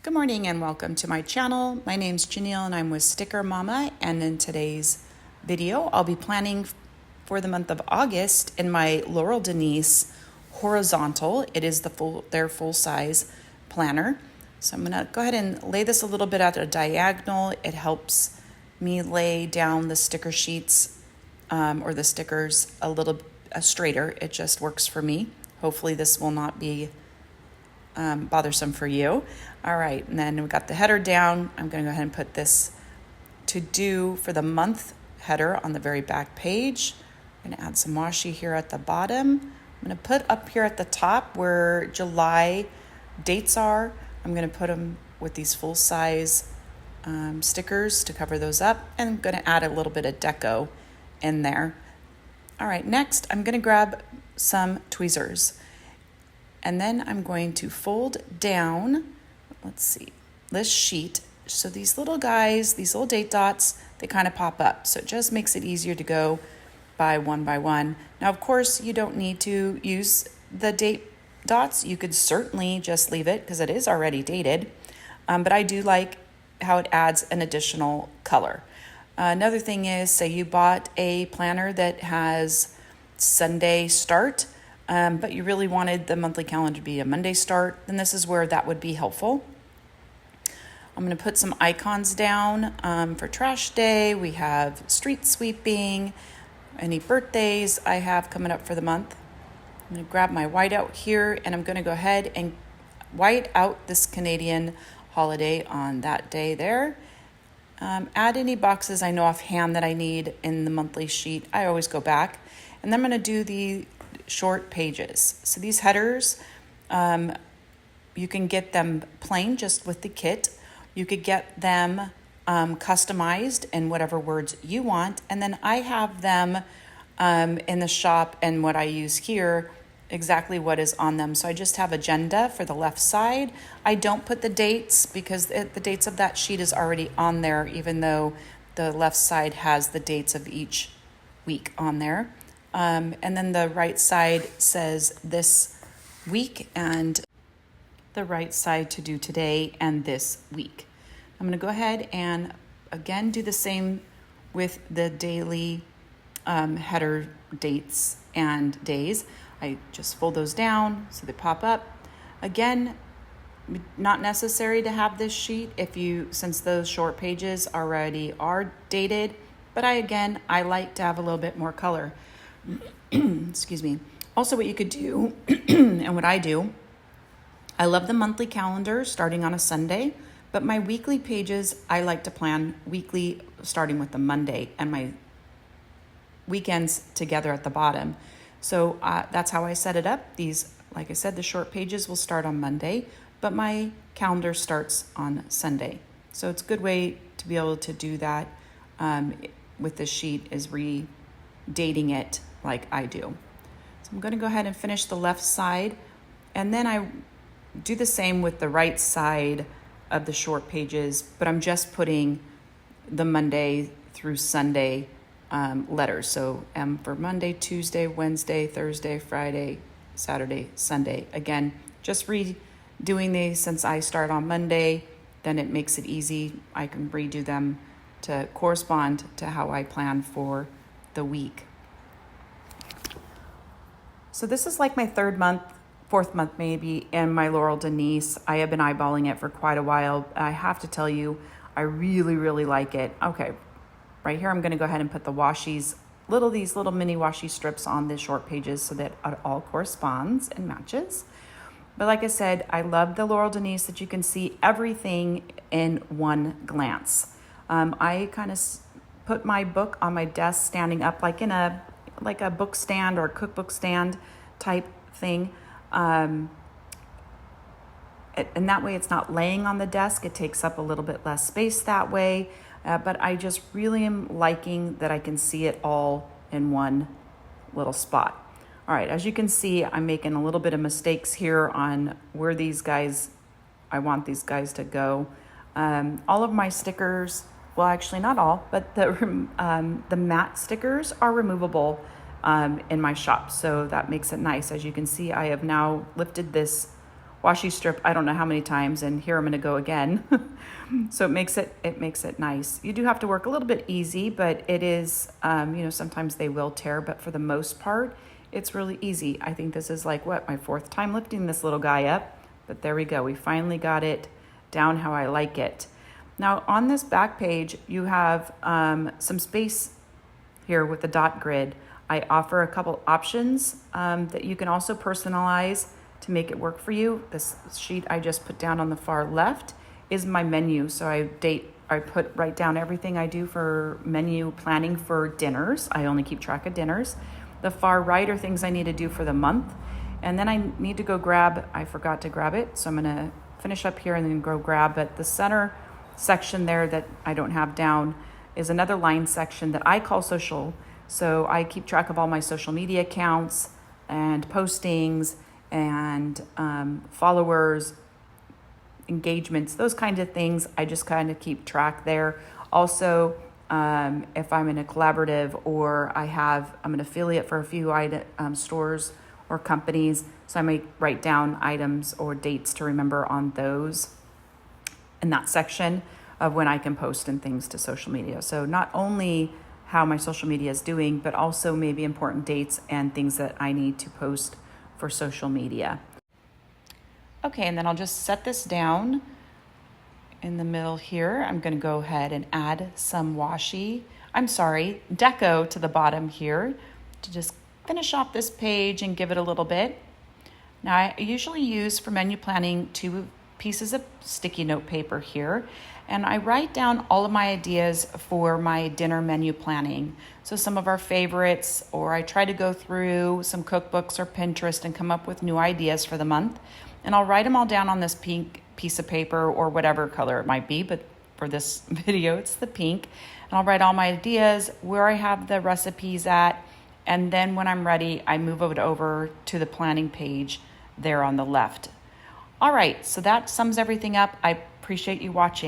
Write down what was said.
Good morning and welcome to my channel. My name's Janelle and I'm with StickerMama, and in today's video I'll be planning for the month of August in my Laurel Denise Horizontal. It is their full size planner. So I'm gonna go ahead and lay this a little bit at a diagonal. It helps me lay down the sticker sheets or the stickers a little straighter. It just works for me. Hopefully this will not be bothersome for you. All right, and then we got the header down. I'm going to go ahead and put this to do for the month header on the very back page. I'm going to add some washi here at the bottom. I'm going to put up here at the top where July dates are. I'm going to put them with these full size stickers to cover those up, and I'm going to add a little bit of deco in there. All right, next I'm going to grab some tweezers. And then I'm going to fold down, this sheet. So these little guys, these little date dots, they kind of pop up. So it just makes it easier to go by one. Now, of course, you don't need to use the date dots. You could certainly just leave it because it is already dated. But I do like how it adds an additional color. Another thing is, say you bought a planner that has Sunday start, but you really wanted the monthly calendar to be a Monday start, then this is where that would be helpful. I'm going to put some icons down for trash day. We have street sweeping, any birthdays I have coming up for the month. I'm going to grab my whiteout here, and I'm going to go ahead and white out this Canadian holiday on that day there. Add any boxes I know offhand that I need in the monthly sheet. I always go back. And then I'm going to do the short pages. So these headers, you can get them plain just with the kit. You could get them customized in whatever words you want. And then I have them in the shop, and what I use here, exactly what is on them. So I just have agenda for the left side. I don't put the dates because the dates of that sheet is already on there, even though the left side has the dates of each week on there. And then the right side says this week, and the right side to do today and this week. I'm going to go ahead and again do the same with the daily header dates and days. I just fold those down so they pop up. Again, not necessary to have this sheet since those short pages already are dated, but I like to have a little bit more color. Excuse me. Also, what you could do, and what I do, I love the monthly calendar starting on a Sunday, but my weekly pages, I like to plan weekly starting with the Monday and my weekends together at the bottom. So that's how I set it up. These, like I said, the short pages will start on Monday, but my calendar starts on Sunday. So it's a good way to be able to do that with this sheet, is dating it like I do. So I'm going to go ahead and finish the left side, and then I do the same with the right side of the short pages, but I'm just putting the Monday through Sunday letters. So M for Monday, Tuesday, Wednesday, Thursday, Friday, Saturday, Sunday. Again, just redoing these since I start on Monday, then it makes it easy. I can redo them to correspond to how I plan for the week. So this is like my fourth month maybe, in my Laurel Denise. I have been eyeballing it for quite a while. I have to tell you, I really, really like it. Okay, right here I'm going to go ahead and put the washies, these little mini washi strips on the short pages so that it all corresponds and matches. But like I said, I love the Laurel Denise that you can see everything in one glance. I kind of put my book on my desk standing up like a book stand or cookbook stand type thing. And that way it's not laying on the desk. It takes up a little bit less space that way. But I just really am liking that I can see it all in one little spot. All right, as you can see, I'm making a little bit of mistakes here on where I want these guys to go. All of my stickers, well, actually not all, but the matte stickers are removable in my shop. So that makes it nice. As you can see, I have now lifted this washi strip, I don't know how many times, and here I'm going to go again. So it makes it nice. You do have to work a little bit easy, but it is, sometimes they will tear, but for the most part, it's really easy. I think this is like, my 4th time lifting this little guy up, but there we go. We finally got it down how I like it. Now on this back page, you have some space here with the dot grid. I offer a couple options that you can also personalize to make it work for you. This sheet I just put down on the far left is my menu. So I write down everything I do for menu planning for dinners. I only keep track of dinners. The far right are things I need to do for the month. And then I need to go I forgot to grab it. So I'm gonna finish up here and then go grab, but the center section there that I don't have down is another line section that I call social. So I keep track of all my social media accounts and postings and followers, engagements, those kinds of things. I just kind of keep track there. Also, if I'm in a collaborative or I'm an affiliate for a few stores or companies, so I may write down items or dates to remember on those in that section of when I can post and things to social media. So not only how my social media is doing, but also maybe important dates and things that I need to post for social media. Okay, and then I'll just set this down in the middle here. I'm going to go ahead and add some deco to the bottom here to just finish off this page and give it a little bit. Now I usually use for menu planning 2 pieces of sticky note paper here, and I write down all of my ideas for my dinner menu planning. So some of our favorites, or I try to go through some cookbooks or Pinterest and come up with new ideas for the month. And I'll write them all down on this pink piece of paper or whatever color it might be, but for this video, it's the pink. And I'll write all my ideas, where I have the recipes at, and then when I'm ready, I move it over to the planning page there on the left. All right, so that sums everything up. I appreciate you watching.